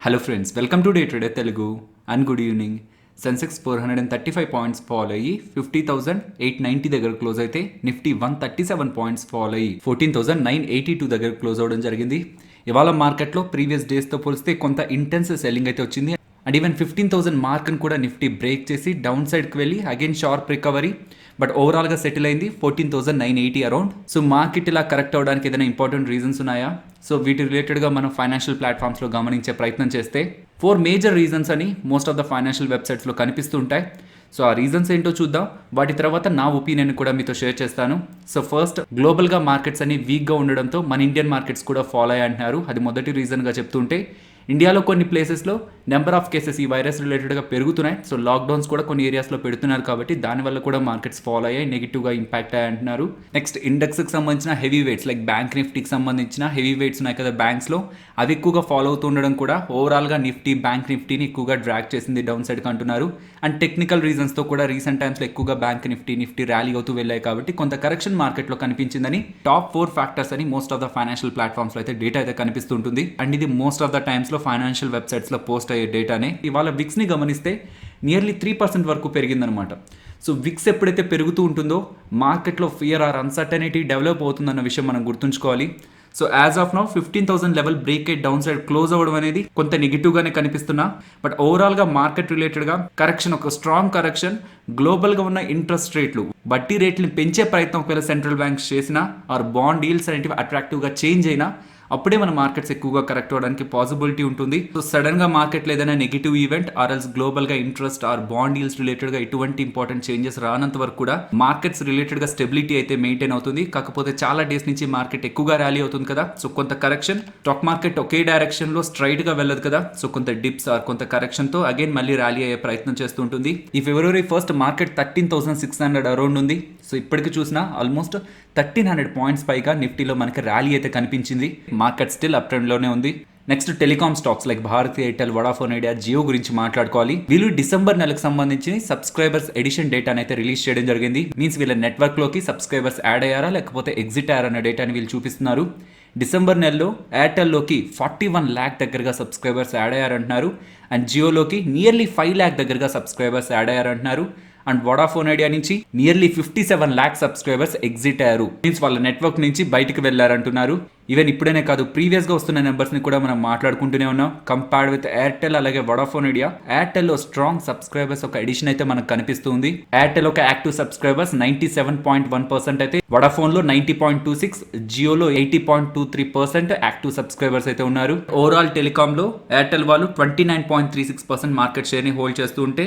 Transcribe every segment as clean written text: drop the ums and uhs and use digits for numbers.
Hello friends, welcome to day trader Telugu and good evening. Sensex 435 points fall అయ్యి 50,890 దగ్గర close అయితే Nifty 137 points fall అయ్యి 14,982 దగ్గర క్లోజ్ అవ్వడం జరిగింది. ఇవాళ మార్కెట్లో ప్రీవియస్ డేస్తో పోలిస్తే కొంత ఇంటెన్స్ సెల్లింగ్ అయితే వచ్చింది. అండ్ ఈవెన్ 15,000 మార్క్ని కూడా నిఫ్టీ బ్రేక్ చేసి డౌన్ సైడ్కి వెళ్ళి అగైన్ షార్ప్ రికవరీ, బట్ ఓవరాల్గా సెటిల్ అయింది 14,980 అరౌండ్. సో మార్కెట్ ఇలా కరెక్ట్ అవ్వడానికి ఏదైనా ఇంపార్టెంట్ రీజన్స్ ఉన్నాయా? సో వీటి రిలేటెడ్గా మనం ఫైనాన్షియల్ ప్లాట్ఫామ్స్లో గమనించే ప్రయత్నం చేస్తే 4 మేజర్ రీజన్స్ అని మోస్ట్ ఆఫ్ ద ఫైనాన్షియల్ వెబ్సైట్స్లో కనిపిస్తుంటాయి. సో ఆ రీజన్స్ ఏంటో చూద్దాం. వాటి తర్వాత నా ఒపీనియన్ కూడా మీతో షేర్ చేస్తాను. సో ఫస్ట్, గ్లోబల్గా మార్కెట్స్ అన్ని వీక్గా ఉండడంతో మన ఇండియన్ మార్కెట్స్ కూడా ఫాలో అయ్యి అంటున్నారు. అది మొదటి రీజన్గా చెప్తుంటే, ఇండియాలో కొన్ని ప్లేసెస్లో నెంబర్ ఆఫ్ కేసెస్ ఈ వైరస్ రిలేటెడ్గా పెరుగుతున్నాయి. సో లాక్డౌన్స్ కూడా కొన్ని ఏరియాస్లో పెడుతున్నారు కాబట్టి దానివల్ల కూడా మార్కెట్స్ ఫాలో అయ్యాయి, నెగిటివ్గా ఇంపాక్ట్ అయ్యాయి అంటున్నారు. నెక్స్ట్, ఇండెక్స్కి సంబంధించిన హెవీ వెయిట్స్ లైక్ బ్యాంక్ నిఫ్టీకి సంబంధించిన హెవీ వెయిట్స్ ఉన్నాయి కదా బ్యాంక్స్లో, అవి ఎక్కువగా ఫాలో అవుతుండడం కూడా ఓవరాల్గా నిఫ్టీ బ్యాంక్ నిఫ్టీని ఎక్కువగా డ్రాగ్ చేసింది డౌన్ సైడ్కి అంటున్నారు. అండ్ టెక్నికల్ రీజన్స్తో కూడా రీసెంట్ టైమ్స్లో ఎక్కువగా బ్యాంక్ నిఫ్టీ ర్యాలీ అవుతూ వెళ్ళాయి కాబట్టి కొంత కరెక్షన్ మార్కెట్లో కనిపించిందని టాప్ 4 ఫ్యాక్టర్స్ అని మోస్ట్ ఆఫ్ ద ఫైనాన్షియల్ ప్లాట్ఫామ్స్లో అయితే డేటా అయితే కనిపిస్తుంటుంది. అండ్ ఇది మోస్ట్ ఆఫ్ ద టైమ్స్లో ఫైనాన్షియల్ వెబ్సైట్స్లో పోస్ట్ అయ్యే డేటానే. ఇవాళ విక్స్ని గమనిస్తే నియర్లీ 3% వరకు పెరిగిందనమాట. సో విక్స్ ఎప్పుడైతే పెరుగుతూ ఉంటుందో మార్కెట్లో ఫియర్ ఆర్ అన్సర్టనిటీ డెవలప్ అవుతుందన్న విషయం మనం గుర్తుంచుకోవాలి. So as of now 15,000 level break అయ్యి డౌన్ సైడ్ క్లోజ్ అవ్వడం అనేది కొంత నెగిటివ్గానే కనిపిస్తున్నా, బట్ ఓవరాల్గా మార్కెట్ రిలేటెడ్గా కరెక్షన్, ఒక స్ట్రాంగ్ కరెక్షన్, గ్లోబల్గా ఉన్న ఇంట్రెస్ట్ రేట్లు, వడ్డీ రేట్లను పెంచే ప్రయత్నం ఒకవేళ సెంట్రల్ బ్యాంక్స్ చేసినా ఆర్ బాండ్ డీల్స్ అనేటివి అట్రాక్టివ్గా చేంజ్ అయినా అప్పుడే మన మార్కెట్స్ ఎక్కువగా కరెక్ట్ అవ్వడానికి పాసిబిలిటీ ఉంటుంది. సో సడన్గా మార్కెట్లో ఏదైనా నెగిటివ్ ఈవెంట్ ఆర్ఎల్స్ గ్లోబల్గా ఇంట్రెస్ట్ ఆర్ బాండ్ డీల్స్ రిలేటెడ్గా ఎటువంటి ఇంపార్టెంట్ చేంజెస్ రానంత వరకు కూడా మార్కెట్స్ రిలేటెడ్గా స్టెబిలిటీ అయితే మెయింటైన్ అవుతుంది. కాకపోతే చాలా డేస్ నుంచి మార్కెట్ ఎక్కువగా ర్యాలీ అవుతుంది కదా, సో కొంత కరెక్షన్, స్టాక్ మార్కెట్ ఒకే డైరెక్షన్లో స్ట్రైట్గా వెళ్ళదు కదా, సో కొంత డిప్స్ ఆర్ కొంత కరెక్షన్తో అగైన్ మళ్ళీ ర్యాలీ అయ్యే ప్రయత్నం చేస్తూ ఉంటుంది. ఈ February 1st మార్కెట్ 13,600 అరౌండ్ ఉంది. సో ఇప్పటికి చూసినా ఆల్మోస్ట్ 1,300 పాయింట్స్ పైగా నిఫ్టీలో మనకి ర్యాలీ అయితే కనిపించింది. మార్కెట్ స్టిల్ అప్ ట్రెండ్లోనే ఉంది. Next, telecom stocks like Bharti Airtel, Vodafone Idea, Jio గురించి మాట్లాడుకోవాలి. వీళ్ళు డిసెంబర్ నెలకు సంబంధించి సబ్స్క్రైబర్స్ ఎడిషన్ డేటాను అయితే రిలీజ్ చేయడం జరిగింది. మీన్స్ వీళ్ళ నెట్వర్క్లోకి సబ్స్క్రైబర్స్ యాడ్ అయ్యారా లేకపోతే ఎగ్జిట్ అయ్యారన్న డేటాని వీళ్ళు చూపిస్తున్నారు. డిసెంబర్ నెలలో ఎయిర్టెల్లోకి 41 lakh దగ్గరగా సబ్స్క్రైబర్స్ యాడ్ అయ్యారంటున్నారు. అండ్ జియోలోకి నియర్లీ 5 lakh దగ్గరగా సబ్స్క్రైబర్స్ యాడ్ అయ్యారంటున్నారు. అండ్ వడాఫోన్ ఐడియా నుంచి నియర్లీ 57 lakh సబ్స్క్రైబర్స్ ఎగ్జిట్ అయ్యారు, మీన్స్ వాళ్ళ నెట్వర్క్ నుంచి బయటకు వెళ్ళారంటున్నారు. ఈవెన్ ఇప్పుడనే కాదు, ప్రీవియస్గా వస్తున్న నెంబర్స్ని కూడా మనం మాట్లాడుకుంటూనే ఉన్నాం. కంపేర్డ్ విత్ ఎయిర్టెల్ అలాగే వడాఫోన్ ఐడియా, ఎయిర్టెల్లో స్ట్రాంగ్ సబ్స్క్రైబర్స్ ఒక ఎడిషన్ అయితే మనకు కనిపిస్తుంది. ఎయిర్టెల్ ఒక యాక్టివ్ సబ్స్క్రైబర్స్ 97.1% అయితే, వడాఫోన్లో 90.26%, జియోలో 80.23% యాక్టివ్ సబ్స్క్రైబర్స్ అయితే ఉన్నారు. ఓవరాల్ టెలికాంలో ఎయిర్టెల్ వాళ్ళు 29.36% మార్కెట్ షేర్ని హోల్డ్ చేస్తూ ఉంటే,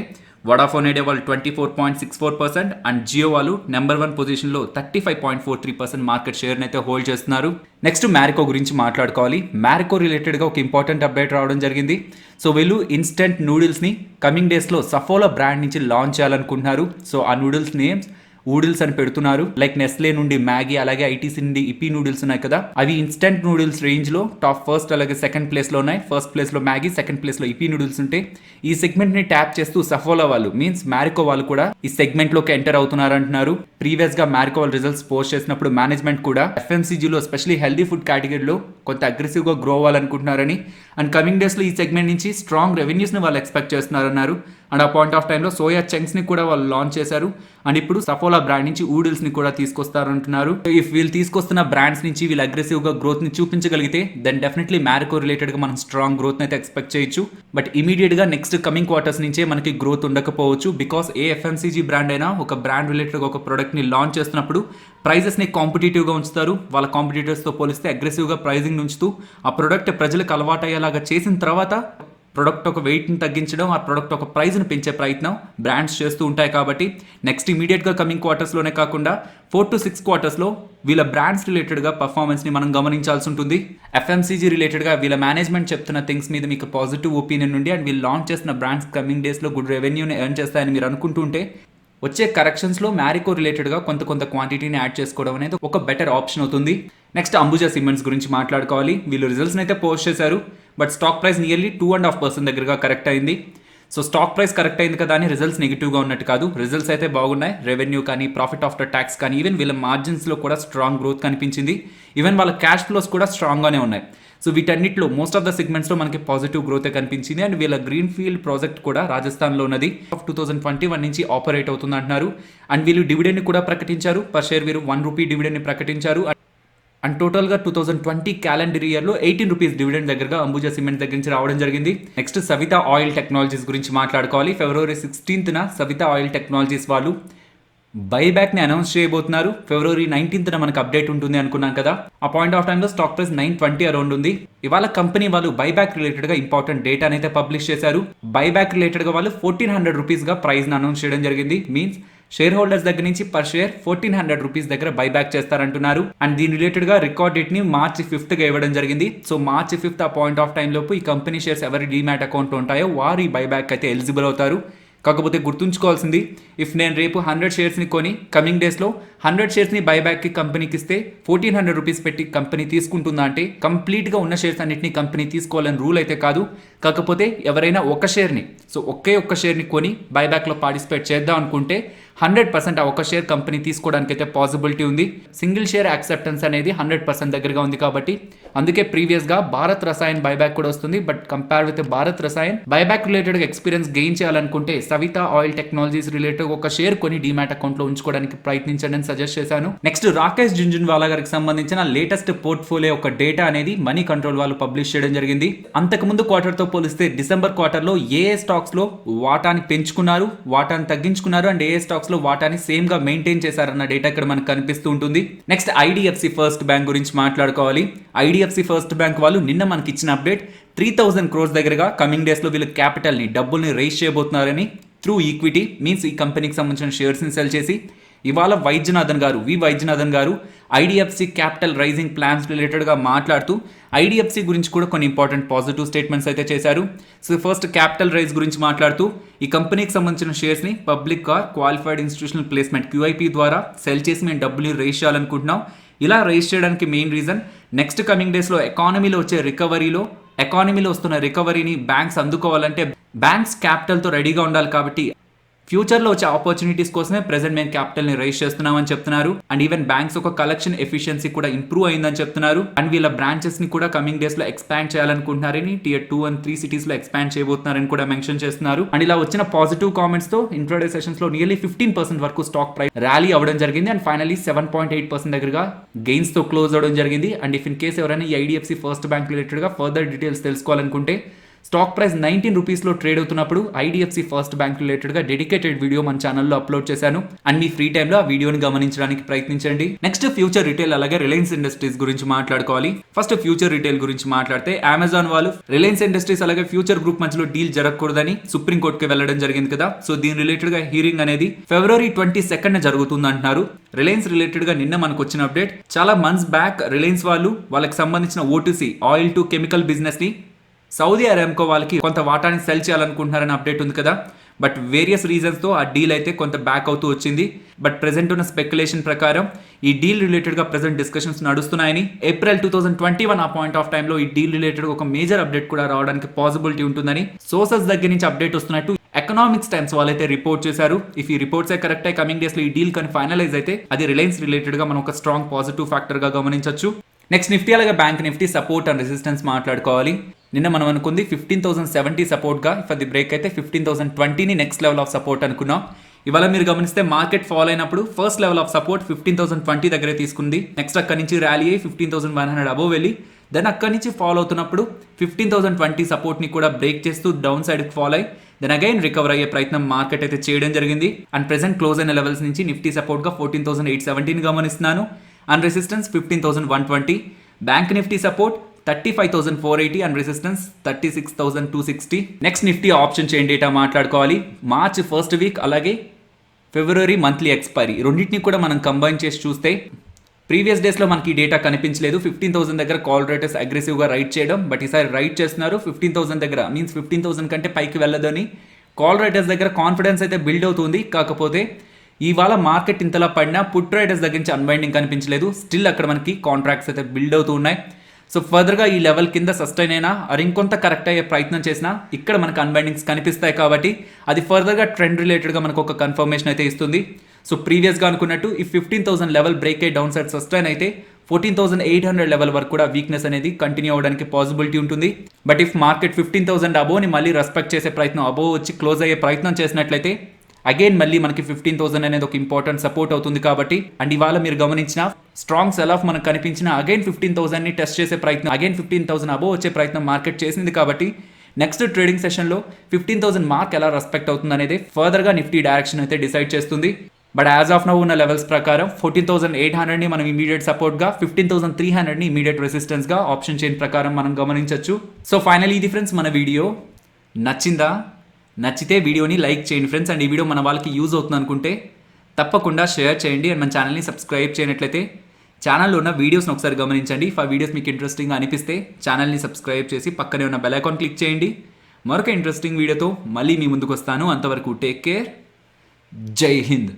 వడాఫోన్ ఐడియా వాళ్ళు 24.64% అండ్ జియో వాళ్ళు నెంబర్ 1 పొజిషన్లో 35.43% మార్కెట్ షేర్ని అయితే హోల్డ్ చేస్తున్నారు. నెక్స్ట్, మ్యారికో గురించి మాట్లాడుకోవాలి. మ్యారికో రిలేటెడ్గా ఒక ఇంపార్టెంట్ అప్డేట్ రావడం జరిగింది. సో వీళ్ళు ఇన్స్టెంట్ నూడిల్స్ని కమింగ్ డేస్లో సఫోలా బ్రాండ్ నుంచి లాంచ్ చేయాలనుకుంటున్నారు. సో ఆ నూడిల్స్ నేమ్స్ ఊడిల్స్ అని పెడుతున్నారు. లైక్ నెస్లే నుండి మ్యాగీ, అలాగే ఐటీసీ నుండి ఇపీ నూడిల్స్ ఉన్నాయి కదా, అవి ఇన్స్టెంట్ నూడిల్స్ రేంజ్ లో టాప్ ఫస్ట్ అలాగే సెకండ్ ప్లేస్ లో ఉన్నాయి. ఫస్ట్ ప్లేస్ లో మ్యాగీ, సెకండ్ ప్లేస్ లో ఇపీ నూడిల్స్ ఉంటే, ఈ సెగ్మెంట్ ని ట్యాప్ చేస్తూ సఫోలా వాళ్ళు మీన్స్ మ్యారికో వాళ్ళు కూడా ఈ సెగ్మెంట్ లోకి ఎంటర్ అవుతున్నారు అంటున్నారు. ప్రీవియస్ గా మ్యారికో వాళ్ళ రిజల్ట్స్ పోస్ట్ చేసినప్పుడు మేనేజ్మెంట్ కూడా ఎఫ్ఎంసీజీలో ఎస్పెషల్లీ హెల్దీ ఫుడ్ కేటగిరీలో కొంత అగ్రెసివ్ గా గ్రో అవ్వాలనుకుంటున్నారని, అండ్ కమింగ్ డేస్ లో ఈ సెగ్మెంట్ నుంచి స్ట్రాంగ్ రెవెన్యూస్ ని వాళ్ళు ఎక్స్పెక్ట్ చేస్తున్నారన్నారు. అండ్ ఆ పాయింట్ ఆఫ్ టైంలో సోయా చంక్స్ ని కూడా వాళ్ళు లాంచ్ చేశారు. అండ్ ఇప్పుడు సఫోలా బ్రాండ్ నుంచి ఊడిల్స్ ని కూడా తీసుకొస్తారంటున్నారు. ఇఫ్ వీళ్ళు తీసుకొస్తున్న బ్రాండ్స్ నుంచి వీళ్ళు అగ్రెసివ్ గా గ్రోత్ ని చూపించగలిగితే దెన్ డెఫినెట్లీ మ్యారికో రిలేటెడ్ గా మనం స్ట్రాంగ్ గ్రోత్ అయితే ఎక్స్పెక్ట్ చేయొచ్చు. బట్ ఇమీడియట్ గా నెక్స్ట్ కమింగ్ క్వార్టర్స్ నుంచే మనకి గ్రోత్ ఉండకపోవచ్చు. బికాస్ ఏ ఎఫ్ఎంసీజీ బ్రాండ్ అయినా ఒక బ్రాండ్ రిలేటెడ్ ఒక ప్రొడక్ట్ ని లాంచ్ చేస్తున్నప్పుడు ప్రైజెస్ ని కాంపిటేటివ్ గా ఉంచుతారు. వాళ్ళ కాంపిటీటర్స్ తో పోలిస్తే అగ్రెసివ్ గా ప్రైజింగ్ ఉంచుతూ ఆ ప్రొడక్ట్ ప్రజలకు అలవాటు అయ్యేలాగా చేసిన తర్వాత ప్రొడక్ట్ ఒక వెయిట్ని తగ్గించడం, ఆ ప్రొడక్ట్ ఒక ప్రైజ్ని పెంచే ప్రయత్నం బ్రాండ్స్ చేస్తూ ఉంటాయి. కాబట్టి నెక్స్ట్ ఇమీడియట్గా కమింగ్ క్వార్టర్స్లోనే కాకుండా 4 to 6 quartersలో వీళ్ళ బ్రాండ్స్ రిలేటెడ్గా పర్ఫార్మెన్స్ని మనం గమనించాల్సి ఉంటుంది. ఎఫ్ఎంసీజీ రిలేటెడ్గా వీళ్ళ మేనేజ్మెంట్ చెప్తున్న థింగ్స్ మీద మీకు పాజిటివ్ ఒపీనియన్ ఉండి అండ్ వీళ్ళు లాంచ్ చేసిన బ్రాండ్స్ కమింగ్ డేస్లో గుడ్ రెవెన్యూని ఎర్న్ చేస్తాయని మీరు అనుకుంటుంటే, వచ్చే కరెక్షన్స్లో మ్యారికో రిలేటెడ్గా కొంత క్వాంటిటీని యాడ్ చేసుకోవడం అనేది ఒక బెటర్ ఆప్షన్ అవుతుంది. నెక్స్ట్, అంబుజా సిమెంట్స్ గురించి మాట్లాడుకోవాలి. వీళ్ళు రిజల్ట్స్ని అయితే పోస్ట్ చేశారు, బట్ స్టాక్ ప్రైస్ నియర్లీ 2.5% దగ్గరగా కరెక్ట్ అయింది. సో స్టాక్ ప్రైస్ కరెక్ట్ అయింది కదా అని రిజల్ట్స్ నెగిటివ్గా ఉన్నట్టు కాదు. రిజల్ట్స్ అయితే బాగున్నాయి. రెవెన్యూ కానీ, ప్రాఫిట్ ఆఫ్టర్ ట్యాక్స్ కానీ, ఈవెన్ వీళ్ళ మార్జిన్స్లో కూడా స్ట్రాంగ్ గ్రోత్ కనిపించింది. ఈవెన్ వాళ్ళ క్యాష్ ఫ్లోస్ కూడా స్ట్రాంగ్గానే ఉన్నాయి. సో వీటన్నిటిలో మోస్ట్ ఆఫ్ ద సెగ్మెంట్స్లో మనకి పాజిటివ్ గ్రోత్ కనిపించింది. అండ్ వీళ్ళ గ్రీన్ ఫీల్డ్ ప్రాజెక్ట్ కూడా రాజస్థాన్లో ఉన్నది 2021 నుంచి ఆపరేట్ అవుతుంది అంటున్నారు. అండ్ వీళ్ళు డివిడెండ్ కూడా ప్రకటించారు. పర్ షేర్ వీరు ₹1 డివిడెండ్ ప్రకటించారు. అండ్ టోటల్గా 2020 క్యాలెండర్ ఇయర్లో ₹18 డివిడెండ్ దగ్గరగా అంబుజా సిమెంట్ దగ్గర నుంచి రావడం జరిగింది. నెక్స్ట్ సవితా ఆయిల్ టెక్నాలజీస్ గురించి మాట్లాడుకోవాలి. February 16th Savitha oil technologies వాళ్ళు బైబ్యాక్ని అనౌన్స్ చేయబోతున్నారు. February 19th మనకు అప్డేట్ ఉంటుంది అనుకున్నాం కదా. ఆ పాయింట్ ఆఫ్ టైంలో స్టాక్ ప్రైస్ 920 అరౌండ్ ఉంది. ఇవాళ కంపెనీ వాళ్ళు బైబ్యాక్ రిలేటెడ్గా ఇంపార్టెంట్ డేటాని అయితే పబ్లిష్ చేశారు. బైబ్యాక్ రిలేటెడ్గా వాళ్ళు ₹1400గా ప్రైస్ని అనౌన్స్ చేయడం జరిగింది. మీన్స్ షేర్ హోల్డర్స్ దగ్గర నుంచి పర్ షేర్ ₹1400 దగ్గర బైబ్యాక్ చేస్తారంటున్నారు. అండ్ దీని రిలేటెడ్గా రికార్డ్ డేట్ ని March 5th ఇవ్వడం జరిగింది. సో March 5th ఆ పాయింట్ ఆఫ్ టైం లోపు ఈ కంపెనీ షేర్స్ ఎవరి డీమ్యాట్ అకౌంట్ ఉంటాయో వారు ఈ బైబ్యాక్ అయితే ఎలిజిబుల్ అవుతారు. కాకపోతే గుర్తుంచుకోవాల్సింది, ఇఫ్ నేను రేపు 100 షేర్స్ని కొని కమింగ్ డేస్లో 100 షేర్స్ని బైబ్యాక్కి కంపెనీకి ఇస్తే ₹1400 పెట్టి కంపెనీ తీసుకుంటుందా అంటే కంప్లీట్గా ఉన్న షేర్స్ అన్నింటినీ కంపెనీ తీసుకోవాలని రూల్ అయితే కాదు. కాకపోతే ఎవరైనా ఒక షేర్ని, సో ఒక్క షేర్ని కొని బైబ్యాక్లో పార్టిసిపేట్ చేద్దాం అనుకుంటే 100% ఆ ఒక షేర్ కంపెనీ తీసుకోవడానికి అయితే పాసిబిలిటీ ఉంది. సింగిల్ షేర్ యాక్సెప్టెన్స్ అనేది 100% దగ్గరగా ఉంది. కాబట్టి అందుకే ప్రీవియస్గా భారత్ రసాయన్ బైబ్యాక్ కూడా వస్తుంది. But compare with Bharat Rasayan buyback related experience gain చేయాలనుకుంటే సవితా ఆయిల్ టెక్నాలజీస్ రిలేటెడ్ ఒక షేర్ కొని డీమ్యాట్ అకౌంట్లో ఉంచుకోవడానికి ప్రయత్నించండి అని సజెస్ట్ చేశాను. నెక్స్ట్ రాకేష్ జుంజున్వాలా గారికి సంబంధించిన లేటెస్ట్ పోర్ట్ఫోలియో ఒక డేటా అనేది మనీ కంట్రోల్ వాళ్ళు పబ్లిష్ చేయడం జరిగింది. అంతకుముందు క్వార్టర్తో పోలిస్తే డిసెంబర్ క్వార్టర్లో ఏ స్టాక్స్ లో వాటాని పెంచుకున్నారు, వాటాని తగ్గించుకున్నారు అండ్ ఏ స్టాక్స్ లో వాటాని సేమ్ గా మెయింటైన్ చేశారన్న డేటా ఇక్కడ మనకు కనిపిస్తూ ఉంటుంది. నెక్స్ట్ ఐడిఎఫ్సి ఫస్ట్ బ్యాంక్ గురించి మాట్లాడుకోవాలి. ఐడిఎఫ్సి ఫస్ట్ బ్యాంక్ వాళ్ళు నిన్న మనకి ఇచ్చిన అప్డేట్ 3000 crores దగ్గరగా కమింగ్ డేస్ లో వీళ్ళు క్యాపిటల్ ని డబ్బుల్ని రైజ్ చేయబోతున్నారని త్రూ ఈక్విటీ మీన్స్ ఈ కంపెనీకి సంబంధించిన షేర్స్ ని సెల్ చేసి ఇవాళ వైద్యనాథన్ గారు ఐడిఎఫ్సి క్యాపిటల్ రైజింగ్ ప్లాన్స్ రిలేటెడ్గా మాట్లాడుతూ ఐడిఎఫ్సి గురించి కూడా కొన్ని ఇంపార్టెంట్ పాజిటివ్ స్టేట్మెంట్స్ అయితే చేశారు. సో ఫస్ట్ క్యాపిటల్ రైజ్ గురించి మాట్లాడుతూ ఈ కంపెనీకి సంబంధించిన షేర్స్ని public or qualified institutional placement QIP ద్వారా సెల్ చేసి మేము డబ్బులు రైజ్ చేయాలనుకుంటున్నాం. ఇలా రైజ్ చేయడానికి మెయిన్ రీజన్ నెక్స్ట్ కమింగ్ డేస్లో ఎకానమీలో వస్తున్న రికవరీని బ్యాంక్స్ అందుకోవాలంటే బ్యాంక్స్ క్యాపిటల్తో రెడీగా ఉండాలి. కాబట్టి ఫ్యూచర్లో వచ్చే ఆపర్చునిటీస్ కోసమే ప్రెసెంట్ మేము క్యాపిటల్ని రైజ్ చేస్తున్నామని చెప్తున్నారు. అండ్ ఈవెన్ బ్యాంక్స్ ఒక కలెక్షన్ ఎఫిషియన్సీ కూడా ఇంప్రూవ్ అయిందని చెప్తున్నారు. అండ్ వీళ్ళ బ్రాంచెస్ని కూడా కమింగ్ డేస్లో ఎక్స్పాండ్ చేయాలనుకుంటున్నారని Tier 2 and 3 సిటీస్లో ఎక్స్పాండ్ చేయబోతున్నారని కూడా మెన్షన్ చేస్తున్నారు. అండ్ ఇలా వచ్చిన పాజిటివ్ కామెంట్స్తో ఇంట్రాడే సెషన్స్లో నియర్లీ 15% వరకు స్టాక్ ప్రైస్ ర్యాలీ అవ్వడం జరిగింది. అండ్ ఫైనలీ 7.8% దగ్గరగా గెయిన్స్తో క్లోజ్ అవ్వడం జరిగింది. అండ్ ఇఫ్ ఇన్ కేస్ ఎవరైనా ఈ ఐడిఎఫ్సి ఫస్ట్ బ్యాంక్ రిలేటెడ్గా ఫర్దర్ డీటెయిల్స్ తెలుసుకోవాలనుకుంటే స్టాక్ ప్రైస్ ₹19 ట్రేడ్ అవుతున్నప్పుడు ఐడిఎఫ్సి ఫస్ట్ బ్యాంక్ రిలేటెడ్గా డెడికేటెడ్ వీడియో మన ఛానల్లో అప్లోడ్ చేశాను. అండ్ మీ ఫ్రీ టైంలో ఆ వీడియోని గమనించడానికి ప్రయత్నించండి. నెక్స్ట్ ఫ్యూచర్ రిటైల్ అలాగే రిలయన్స్ ఇండస్ట్రీస్ గురించి మాట్లాడుకోవాలి. ఫస్ట్ ఫ్యూచర్ రిటైల్ గురించి మాట్లాడితే అమెజాన్ వాళ్ళు రిలయన్స్ ఇండస్ట్రీస్ అలాగే ఫ్యూచర్ గ్రూప్ మధ్యలో డీల్ జరగకూడదని సుప్రీంకోర్టుకి వెళ్ళడం జరిగింది కదా. సో దీని రిలేటెడ్గా హీరింగ్ అనేది February 22nd జరుగుతుంది అంటున్నారు. రిలయన్స్ రిలేటెడ్గా నిన్న మనకు వచ్చిన అప్డేట్, చాలా మంత్స్ బ్యాక్ రిలయన్స్ వాళ్ళు వాళ్ళకి సంబంధించిన O2C oil to chemical business ని సౌదీ అరేబ్కో వాళ్ళకి కొంత వాటాని సెల్ చేయాలనుకుంటున్నారని అప్డేట్ ఉంది కదా. బట్ వేరియస్ రీజన్స్తో ఆ డీల్ అయితే కొంత బ్యాక్ అవుతూ వచ్చింది. బట్ ప్రెసెంట్ ఉన్న స్పెక్యులేషన్ ప్రకారం ఈ డీల్ రిలేటెడ్గా ప్రెసెంట్ డిస్కషన్స్ నడుస్తున్నాయని April 2021 ఆ పాయింట్ ఆఫ్ టైంలో ఈ డీల్ రిలేటెడ్ ఒక మేజర్ అప్డేట్ కూడా రావడానికి పాసిబిలిటీ ఉంటుందని సోర్సెస్ దగ్గర నుంచి అప్డేట్ వస్తున్నట్టు ఎకనామిక్స్ టైమ్స్ వాళ్ళైతే రిపోర్ట్ చేశారు. ఇఫ్ ఈ రిపోర్ట్స్ కరెక్ట్ అయ్యి కమింగ్ డేస్లో ఈ డీల్ కానీ ఫైనలైజ్ అయితే అది రిలయన్స్ రిలేటెడ్గా మనం ఒక స్ట్రాంగ్ పాజిటివ్ ఫ్యాక్టర్గా గమనించవచ్చు. నెక్స్ట్ నిఫ్టీ అలాగే bank Nifty support and resistance మాట్లాడుకోవాలి. నిన్న మనం అనుకుంది 15,070 సపోర్ట్గా, ఇఫ్ అది బ్రేక్ అయితే 15,020ని నెక్స్ట్ లెవెల్ ఆఫ్ సపోర్ట్ అనుకున్నాం. ఇవాళ మీరు గమనిస్తే మార్కెట్ ఫాల్ అయినప్పుడు ఫస్ట్ లెవెల్ ఆఫ్ సపోర్ట్ 15,020 దగ్గరే తీసుకుంది. నెక్స్ట్ అక్కడి నుంచి ర్యాలీ అయ్యి 15,100 అబోవ్ వెళ్ళి దెన్ అక్కడి నుంచి ఫాల్ అవుతున్నప్పుడు 15,020 సపోర్ట్ని కూడా బ్రేక్ చేస్తూ డౌన్ సైడ్కి ఫాల్ అయ్యి దెన్ అగైన్ రికవర్ అయ్యే ప్రయత్నం మార్కెట్ అయితే చేయడం జరిగింది. అండ్ ప్రెసెంట్ క్లోజ్ అయిన లెవెల్స్ నుంచి నిఫ్టీ సపోర్ట్గా 14,870ని గమనిస్తున్నాను. And resistance 15,120. Bank Nifty support 35,480 and resistance 36,260. Next Nifty option chain data మాట్లాడుకోవాలి. March 1st వీక్ అలాగే February మంత్లీ ఎక్స్పైరీ రెండింటిని కూడా మనం కంబైన్ చేసి చూస్తే ప్రీవియస్ డేస్లో మనకి డేటా కనిపించలేదు. 15,000 దగ్గర కాల్ రేటర్స్ అగ్రెసివ్గా రైట్ చేయడం, బట్ ఈసారి రైట్ చేస్తున్నారు 15,000 దగ్గర. మీన్స్ 15,000 కంటే పైకి వెళ్ళదని కాల్ రైటర్స్ దగ్గర కాన్ఫిడెన్స్ అయితే బిల్డ్ అవుతుంది. కాకపోతే ఇవాళ మార్కెట్ ఇంతలా పడినా పుట్ రైటర్స్ దగ్గర నుంచి అన్బైండింగ్ కనిపించలేదు. స్టిల్ అక్కడ మనకి కాంట్రాక్ట్స్ అయితే బిల్డ్ అవుతూ ఉన్నాయి. సో ఫర్దర్గా ఈ లెవెల్ కింద సస్టైన్ అయినా అది ఇంకొంత కరెక్ట్ అయ్యే ప్రయత్నం చేసినా ఇక్కడ మనకు అన్బైండింగ్స్ కనిపిస్తాయి. కాబట్టి అది ఫర్దర్గా ట్రెండ్ రిలేటెడ్గా మనకు ఒక కన్ఫర్మేషన్ అయితే ఇస్తుంది. సో ప్రీవియస్గా అనుకున్నట్టు ఈ 15,000 లెవెల్ బ్రేక్ అయ్యి డౌన్ సైడ్ సస్టైన్ అయితే 14,800 లెవెల్ వరకు కూడా వీక్నెస్ అనేది కంటిన్యూ అవ్వడానికి పాసిబిలిటీ ఉంటుంది. బట్ ఇఫ్ మార్కెట్ 15,000 అబోవ్ని మళ్ళీ రెస్పెక్ట్ చేసే ప్రయత్నం, అబోవ్ వచ్చి క్లోజ్ అయ్యే ప్రయత్నం చేసినట్లయితే అగైన్ మళ్ళీ మనకి 15,000 అనేది ఒక ఇంపార్టెంట్ సపోర్ట్ అవుతుంది కాబట్టి, అండ్ ఇవాళ మీరు గమనించిన స్ట్రాంగ్ సెల్ ఆఫ్ మనకు కనిపించిన అగైన్ 15,000ని టెస్ట్ చేసే ప్రయత్నం, అగైన్ 15,000 అబోవ్ వచ్చే ప్రయత్నం మార్కెట్ చేసింది కాబట్టి నెక్స్ట్ ట్రేడింగ్ సెషన్లో 15,000 మార్క్ ఎలా రెస్పెక్ట్ అవుతుంది అనేది ఫర్దర్గా నిఫ్టీ డైరెక్షన్ అయితే డిసైడ్ చేస్తుంది. బట్ యాజ్ ఆఫ్ నౌ ఉన్న లెవెల్స్ ప్రకారం 14,800ని మనం ఇమీడియట్ సపోర్ట్గా, 15,300ని ఇమీడియట్ రెసిస్టెన్స్గా ఆప్షన్ చైన్ ప్రకారం మనం గమనించవచ్చు. సో ఫైనలీ ఇది ఫ్రెండ్స్ మన వీడియో. నచ్చిందా? నచ్చితే వీడియోని లైక్ చేయండి ఫ్రెండ్స్. అండ్ ఈ వీడియో మన వాళ్ళకి యూజ్ అవుతుంది అనుకుంటే తప్పకుండా షేర్ చేయండి. అండ్ మన ఛానల్ని సబ్స్క్రైబ్ చేయనట్లయితే ఛానల్లో ఉన్న వీడియోస్ని ఒకసారి గమనించండి. ఇఫ్ ఆ వీడియోస్ మీకు ఇంట్రెస్టింగ్గా అనిపిస్తే ఛానల్ని సబ్స్క్రైబ్ చేసి పక్కనే ఉన్న బెల్ ఐకాన్ క్లిక్ చేయండి. మరొక ఇంట్రెస్టింగ్ వీడియోతో మళ్ళీ మీ ముందుకు వస్తాను. అంతవరకు టేక్ కేర్. జై హింద్.